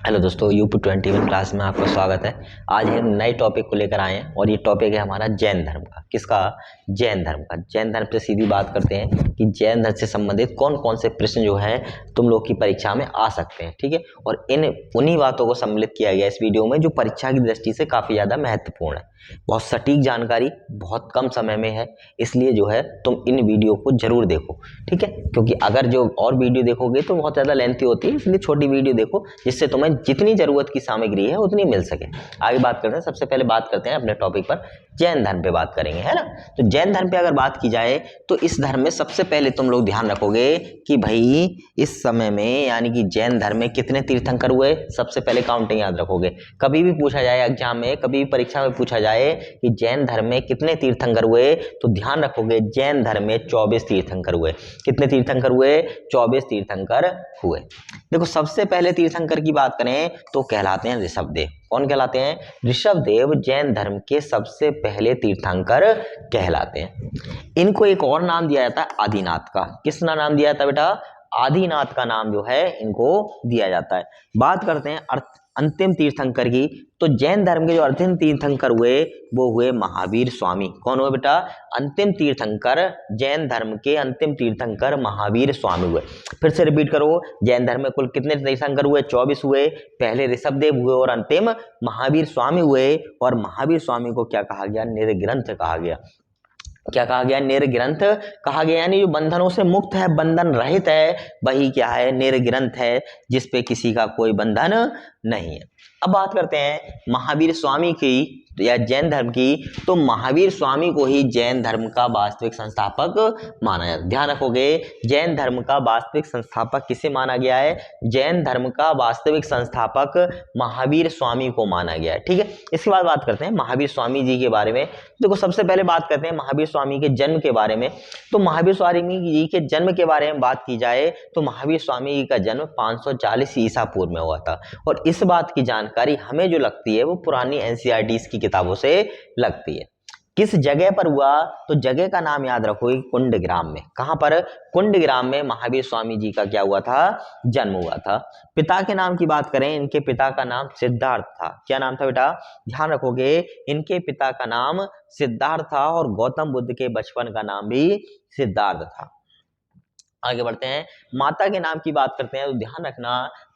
Hello दोस्तों, UP21 class में आपका स्वागत है। आज हम नए टॉपिक को लेकर आए हैं और ये टॉपिक है हमारा जैन धर्म का। किसका? जैन धर्म का। जैन धर्म से सीधी बात करते हैं कि जैन धर्म से संबंधित कौन कौन से प्रश्न जो है तुम लोग की परीक्षा में आ सकते हैं, ठीक है। और उन्हीं बातों को सम्मिलित किया गया इस वीडियो में जो परीक्षा की दृष्टि से काफी ज्यादा महत्वपूर्ण है। बहुत सटीक जानकारी बहुत कम समय में है, इसलिए जो है तुम इन वीडियो को जरूर देखो, ठीक है। क्योंकि अगर जो और वीडियो देखोगे तो बहुत ज्यादा लेंथी होती है, इसलिए छोटी वीडियो देखो जिससे तुम्हें जितनी जरूरत की सामग्री है उतनी मिल सके। आगे बात करते हैं, सबसे पहले बात करते हैं अपने टॉपिक पर, जैन धर्म पे बात करेंगे, है ना। तो जैन धर्म पे अगर बात की जाए तो इस धर्म में सबसे पहले तुम लोग ध्यान रखोगे कि भाई इस समय में यानी कि जैन धर्म में कितने तीर्थंकर हुए। सबसे पहले काउंटिंग याद रखोगे। कभी भी पूछा जाए एग्जाम में, कभी भी परीक्षा में पूछा जाए कि जैन धर्म में कितने तीर्थंकर हुए, तो ध्यान रखोगे जैन धर्म में 24 तीर्थंकर हुए। कितने तीर्थंकर हुए? 24 तीर्थंकर हुए। देखो, सबसे पहले तीर्थंकर की बात करें तो कहलाते हैं ऋषभदेव। कौन कहलाते हैं? ऋषभदेव जैन धर्म के सबसे पहले तीर्थंकर कहलाते हैं। इनको एक और नाम दिया जाता है आदिनाथ का। किस नाम दिया जाता है बेटा? आदिनाथ का नाम जो है इनको दिया जाता है। बात करते हैं अंतिम तीर्थंकर की, तो जैन धर्म के जो अंतिम तीर्थंकर हुए वो हुए महावीर स्वामी। कौन हुए बेटा? अंतिम तीर्थंकर, जैन धर्म के अंतिम तीर्थंकर महावीर स्वामी हुए। फिर से रिपीट करो, जैन धर्म में कुल कितने तीर्थंकर हुए? 24 हुए। पहले ऋषभदेव हुए और अंतिम महावीर स्वामी हुए। और महावीर स्वामी को क्या कहा गया? निर्ग्रंथ कहा गया। क्या कहा गया? निर्ग्रंथ कहा गया। यानी जो बंधनों से मुक्त है, बंधन रहित है, वही क्या है? निर्ग्रंथ है, जिसपे किसी का कोई बंधन नहीं है। अब बात करते हैं महावीर स्वामी की या जैन धर्म की, तो महावीर स्वामी को ही जैन धर्म का वास्तविक संस्थापक माना जाता है। ध्यान रखोगे, जैन धर्म का वास्तविक संस्थापक किसे माना गया है? जैन धर्म का वास्तविक संस्थापक महावीर स्वामी को माना गया है, ठीक है। इसके बाद बात करते हैं महावीर स्वामी जी के बारे में। देखो, सबसे पहले बात करते हैं महावीर स्वामी के जन्म के बारे में। तो महावीर स्वामी जी के जन्म के बारे में बात की जाए तो महावीर स्वामी जी का जन्म 540 ईसा पूर्व में हुआ था। और इस बात की जानकारी हमें जो लगती है वो पुरानी NCERT की किताबों से लगती है। किस जगह पर हुआ? तो जगह का नाम याद रखोगे, कुंडग्राम में। कहां पर? कुंडग्राम में महावीर स्वामी जी का क्या हुआ था? जन्म हुआ था। पिता के नाम की बात करें, इनके पिता का नाम सिद्धार्थ था। क्या नाम था बेटा? ध्यान रखोगे, इनके पिता का नाम सिद्धार्थ था और गौतम बुद्ध के बचपन का नाम भी सिद्धार्थ था। आगे बढ़ते हैं, माता के नाम की बात करते हैं तो ध्यान रखना,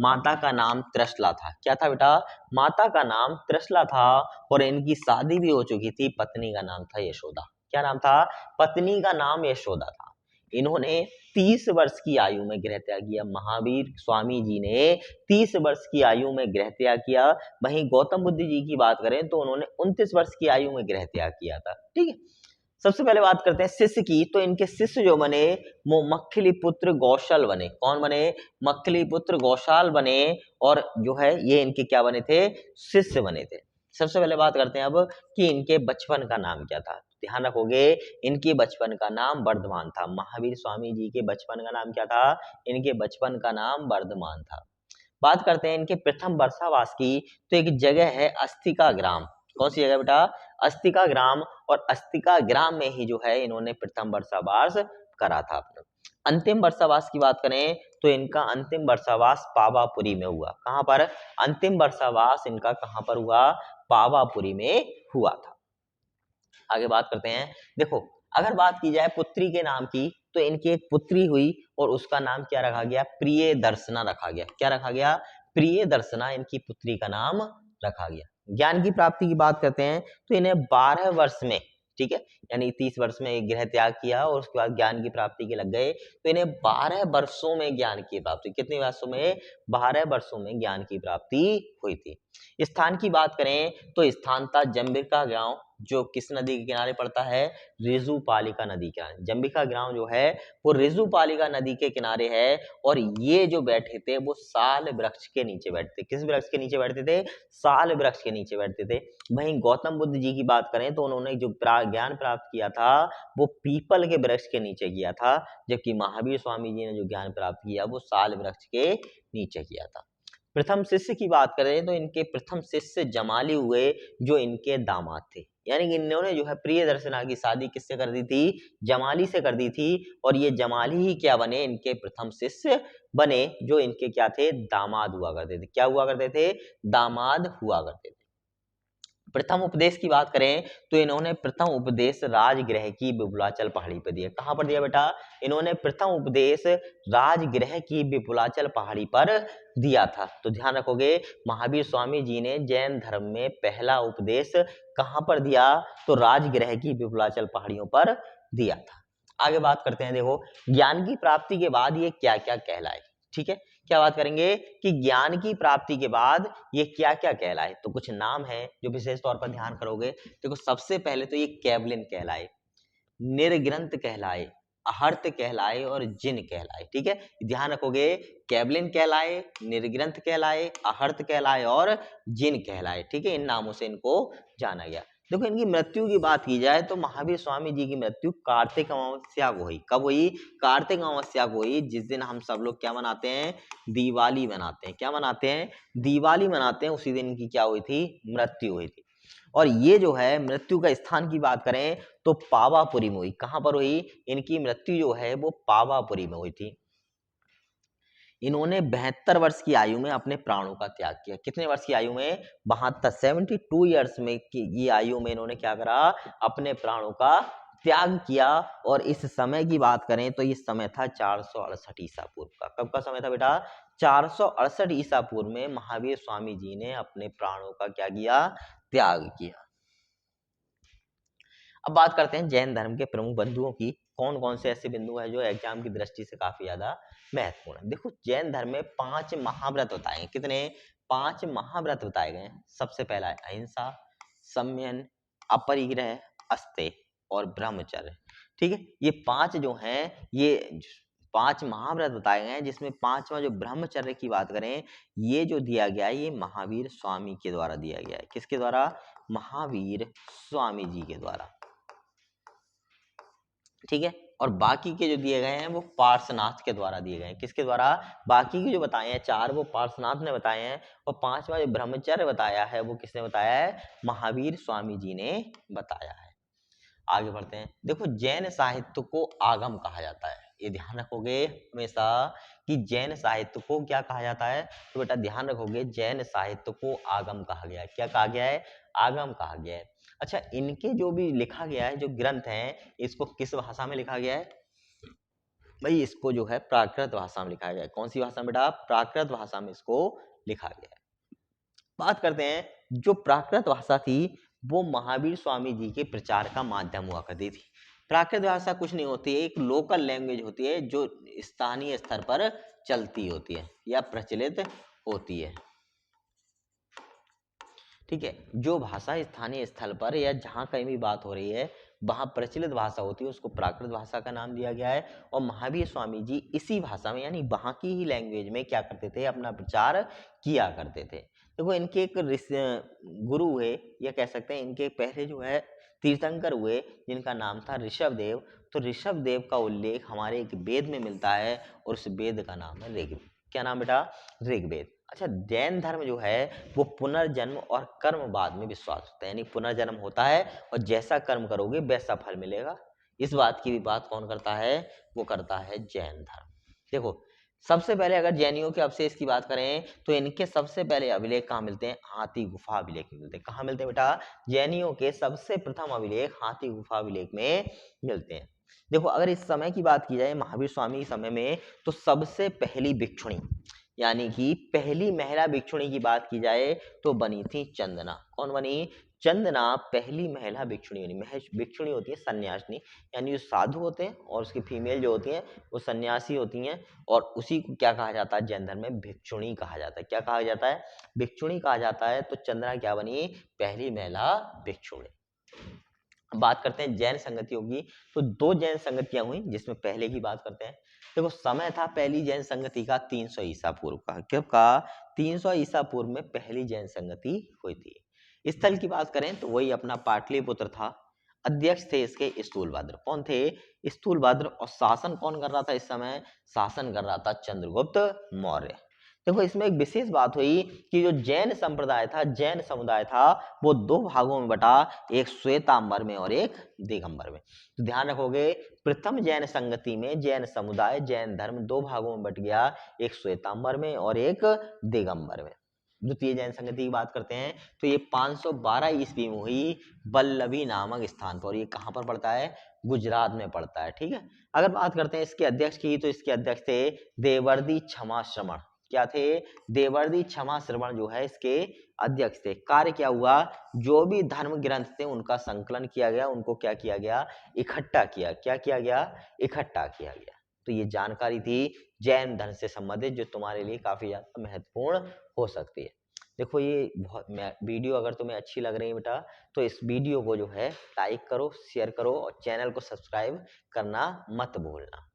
माता का नाम त्रिशला था। क्या था बेटा? माता का नाम त्रिशला था और इनकी शादी भी हो चुकी थी। पत्नी का नाम था यशोदा। क्या नाम था? पत्नी का नाम यशोदा था। इन्होंने 30 वर्ष की आयु में गृह त्याग किया। महावीर स्वामी जी ने 30 वर्ष की आयु में गृह त्याग किया। वहीं गौतम बुद्ध जी की बात करें तो उन्होंने 29 वर्ष की आयु में गृह त्याग किया था, ठीक है। सबसे पहले बात करते हैं शिष्य की, तो इनके शिष्य जो बने वो मक्खली पुत्र गौशाल बने। कौन बने? मक्खली पुत्र गौशाल बने। और जो है ये इनके क्या बने थे? शिष्य बने थे। सबसे पहले बात करते हैं अब कि इनके बचपन का नाम क्या था। ध्यान रखोगे, इनके बचपन का नाम वर्धमान था। महावीर स्वामी जी के बचपन का नाम क्या था? इनके बचपन का नाम वर्धमान था। बात करते हैं इनके प्रथम वर्षावास की, तो एक जगह है अस्तिका ग्राम। कौन सी जगह बेटा? अस्तिका ग्राम। और अस्तिका ग्राम में ही जो है इन्होंने प्रथम वर्षावास करा था अपना। अंतिम वर्षावास की बात करें तो इनका अंतिम वर्षावास पावापुरी में हुआ। कहां पर? अंतिम वर्षावास इनका कहां पर हुआ? पावापुरी में हुआ था। आगे बात करते हैं, देखो अगर बात की जाए पुत्री के नाम की, तो इनकी एक पुत्री हुई और उसका नाम क्या रखा गया? प्रिय दर्शना रखा गया। क्या रखा गया? प्रिय दर्शना इनकी पुत्री का नाम रखा गया। ज्ञान की प्राप्ति की बात करते हैं तो इन्हें 12 वर्ष में, ठीक है, यानी 30 वर्ष में गृह त्याग किया और उसके बाद ज्ञान की प्राप्ति के लग गए, तो इन्हें 12 वर्षों में ज्ञान की प्राप्ति। कितने वर्षों में? 12 वर्षों में ज्ञान की प्राप्ति हुई थी। स्थान की बात करें तो स्थान था जंबिका गांव, जो किस नदी के किनारे पड़ता है? ऋजुपालिका नदी का। जंबिका ग्राम जो है वो ऋजुपालिका नदी के किनारे है। और ये जो बैठे थे वो साल वृक्ष के नीचे बैठते। किस वृक्ष के नीचे बैठते थे? साल वृक्ष के नीचे बैठते थे। वहीं गौतम बुद्ध जी की बात करें तो उन्होंने जो ज्ञान प्राप्त किया था वो पीपल के वृक्ष के नीचे किया था, जबकि महावीर स्वामी जी ने जो ज्ञान प्राप्त किया वो साल वृक्ष के नीचे किया था। प्रथम शिष्य की बात करें तो इनके प्रथम शिष्य जमाली हुए, जो इनके दामाद थे। यानी कि इन्होंने जो है प्रियदर्शना की शादी किससे कर दी थी, जमाली से कर दी थी। और ये जमाली ही क्या बने, इनके प्रथम शिष्य बने, जो इनके क्या थे, दामाद हुआ करते थे। क्या हुआ करते थे, दामाद हुआ करते थे। प्रथम उपदेश की बात करें तो इन्होंने प्रथम उपदेश राजगृह की विपुलाचल पहाड़ी पर दिया। कहां पर दिया बेटा, इन्होंने प्रथम उपदेश राजगृह की विपुलाचल पहाड़ी पर दिया था। तो ध्यान रखोगे, महावीर स्वामी जी ने जैन धर्म में पहला उपदेश कहां पर दिया, तो राजगृह की विपुलाचल पहाड़ियों पर दिया था। आगे बात करते हैं, देखो ज्ञान की प्राप्ति के बाद ये क्या क्या कहलाए। ठीक है, क्या बात करेंगे कि ज्ञान की प्राप्ति के बाद ये क्या क्या कहलाए। तो कुछ नाम है जो विशेष तौर पर ध्यान करोगे। देखो सबसे पहले तो ये कैबलिन कहलाए, निर्ग्रंथ कहलाए, अहर्त कहलाए और जिन कहलाए। ठीक है, ध्यान रखोगे, कैबलिन कहलाए, निर्ग्रंथ कहलाए, अहर्त कहलाए और जिन कहलाए। ठीक है, इन नामों से इनको जाना गया। देखो इनकी मृत्यु की बात की जाए तो महावीर स्वामी जी की मृत्यु कार्तिक अमावस्या को हुई। कब हुई, कार्तिक अमावस्या को हुई, जिस दिन हम सब लोग क्या मनाते हैं, दिवाली मनाते हैं। क्या मनाते हैं, दिवाली मनाते हैं। उसी दिन इनकी क्या हुई थी, मृत्यु हुई थी। और ये जो है मृत्यु का स्थान की बात करें तो पावापुरी में हुई। कहां पर हुई, इनकी मृत्यु जो है वो पावापुरी में हुई थी। इन्होंने 72 वर्ष की आयु में अपने प्राणों का त्याग किया। कितने वर्ष की आयु में, 72, 72 ईयर्स में की ये आयु में इन्होंने क्या करा, अपने प्राणों का त्याग किया। और इस समय की बात करें तो ये समय था 468 ईसा पूर्व का। कब का समय था बेटा, 468 ईसा पूर्व में महावीर स्वामी जी ने अपने प्राणों का क्या किया, त्याग किया। अब बात करते हैं जैन धर्म के प्रमुख बिंदुओं की। कौन कौन से ऐसे बिंदु हैं जो एग्जाम की दृष्टि से काफी ज्यादा महत्वपूर्ण है। देखो जैन धर्म में 5 महाव्रत बताए हैं। कितने, 5 महाव्रत बताए गए हैं। सबसे पहला है अहिंसा, संयम, अपरिग्रह, अस्तेय और ब्रह्मचर्य। ठीक है, ये 5 जो हैं, ये 5 महाव्रत बताए गए हैं, जिसमें 5वां जो ब्रह्मचर्य की बात करें, ये जो दिया गया है ये महावीर स्वामी के द्वारा दिया गया है। किसके द्वारा, महावीर स्वामी जी के द्वारा। ठीक है, और बाकी के जो दिए गए हैं वो पार्श्वनाथ के द्वारा दिए गए हैं। किसके द्वारा, बाकी के जो बताए हैं 4 वो पार्श्वनाथ ने बताए हैं, और 5वां जो ब्रह्मचर्य बताया है वो किसने बताया है, महावीर स्वामी जी ने बताया है। आगे बढ़ते हैं, देखो जैन साहित्य को आगम कहा जाता है। ये ध्यान रखोगे हमेशा कि जैन साहित्य को क्या कहा जाता है, तो बेटा ध्यान रखोगे जैन साहित्य को आगम कहा गया है। क्या कहा गया है, आगम कहा गया है। अच्छा, इनके जो भी लिखा गया है, जो ग्रंथ हैं, इसको किस भाषा में लिखा गया है, भाई इसको जो है प्राकृत भाषा में लिखा गया है। कौन सी भाषा में बेटा, प्राकृत भाषा में इसको लिखा गया है। बात करते हैं, जो प्राकृत भाषा थी वो महावीर स्वामी जी के प्रचार का माध्यम हुआ करती थी। प्राकृत भाषा कुछ नहीं होती है, एक लोकल लैंग्वेज होती है जो स्थानीय स्तर पर चलती होती है या प्रचलित होती है। ठीक है, जो भाषा स्थानीय स्थल पर या जहाँ कहीं भी बात हो रही है वहाँ प्रचलित भाषा होती है, उसको प्राकृत भाषा का नाम दिया गया है। और महावीर स्वामी जी इसी भाषा में यानी वहाँ की ही लैंग्वेज में क्या करते थे, अपना प्रचार किया करते थे। देखो इनके एक गुरु हुए या कह सकते हैं इनके पहले जो है तीर्थंकर हुए, जिनका नाम था ऋषभ देव। तो ऋषभ देव का उल्लेख हमारे एक वेद में मिलता है और उस वेद का नाम है ऋग्वेद। क्या नाम बेटा, ऋग्वेद। अच्छा, जैन धर्म जो है वो पुनर्जन्म और कर्मवाद में विश्वास होता है, यानी पुनर्जन्म होता है और जैसा कर्म करोगे वैसा फल मिलेगा। इस बात की भी बात कौन करता है, वो करता है जैन धर्म। देखो सबसे पहले अगर जैनियों के अवशेष की बात करें तो इनके सबसे पहले अभिलेख कहाँ मिलते हैं, हाथी गुफा अभिलेख में मिलते हैं। कहाँ मिलते हैं बेटा, जैनियों के सबसे प्रथम अभिलेख हाथी गुफा अभिलेख में मिलते हैं। देखो अगर इस समय की बात की जाए महावीर स्वामी समय में, तो सबसे पहली भिक्षुणी यानी कि पहली महिला भिक्षुणी की बात की जाए तो बनी थी चंदना। कौन बनी, चंदना पहली महिला भिक्षुणी बनी। भिक्षुणी होती है सन्यासिनी, यानी जो साधु होते हैं और उसकी फीमेल जो होती हैं वो सन्यासी होती हैं, और उसी को क्या कहा जाता है, जैन धर्म में भिक्षुणी कहा जाता है। क्या कहा जाता है, भिक्षुणी कहा जाता है। तो चंद्रा क्या बनी, पहली महिला भिक्षुणी। बात करते हैं जैन संगतियों की, तो 2 जैन संगतियां हुई, जिसमें पहले की बात करते हैं। देखो समय था पहली जैन संगति का 300 ईसा पूर्व का। कब का, 300 ईसा पूर्व में पहली जैन संगति हुई थी। स्थल की बात करें तो वही अपना पाटलिपुत्र था। अध्यक्ष थे इसके स्थूलभद्र। कौन थे, स्थूलभद्र। और शासन कौन कर रहा था इस समय, शासन कर रहा था चंद्रगुप्त मौर्य। देखो इसमें एक विशेष बात हुई कि जो जैन संप्रदाय था, जैन समुदाय था, वो दो भागों में बटा, एक श्वेतांबर में और एक दिगंबर में। तो ध्यान रखोगे, प्रथम जैन संगति में जैन समुदाय, जैन धर्म दो भागों में बट गया, एक श्वेतांबर में और एक दिगंबर में। द्वितीय जैन संगति की बात करते हैं तो ये 512 ईस्वी में हुई वल्लभी नामक स्थान पर। ये कहाँ पर पड़ता है? गुजरात में पड़ता है। ठीक है, अगर बात करते हैं इसके अध्यक्ष की, तो इसके अध्यक्ष थे देवर्षि क्षमा श्रवण। क्या थे? देवर्षि क्षमा श्रवण जो है इसके अध्यक्ष थे। कार्य क्या हुआ? जो भी धर्म ग्रंथ थे उनका संकलन किया गया, उनको क्या किया गया? इकट्ठा किया। क्या किया गया? इकट्ठा किया गया। तो ये जानकारी थी जैन धर्म से संबंधित, जो तुम्हारे लिए काफी ज्यादा महत्वपूर्ण हो सकती है। देखो ये बहुत वीडियो अगर तुम्हें अच्छी लग रही है बेटा, तो इस वीडियो को जो है लाइक करो, शेयर करो और चैनल को सब्सक्राइब करना मत भूलना।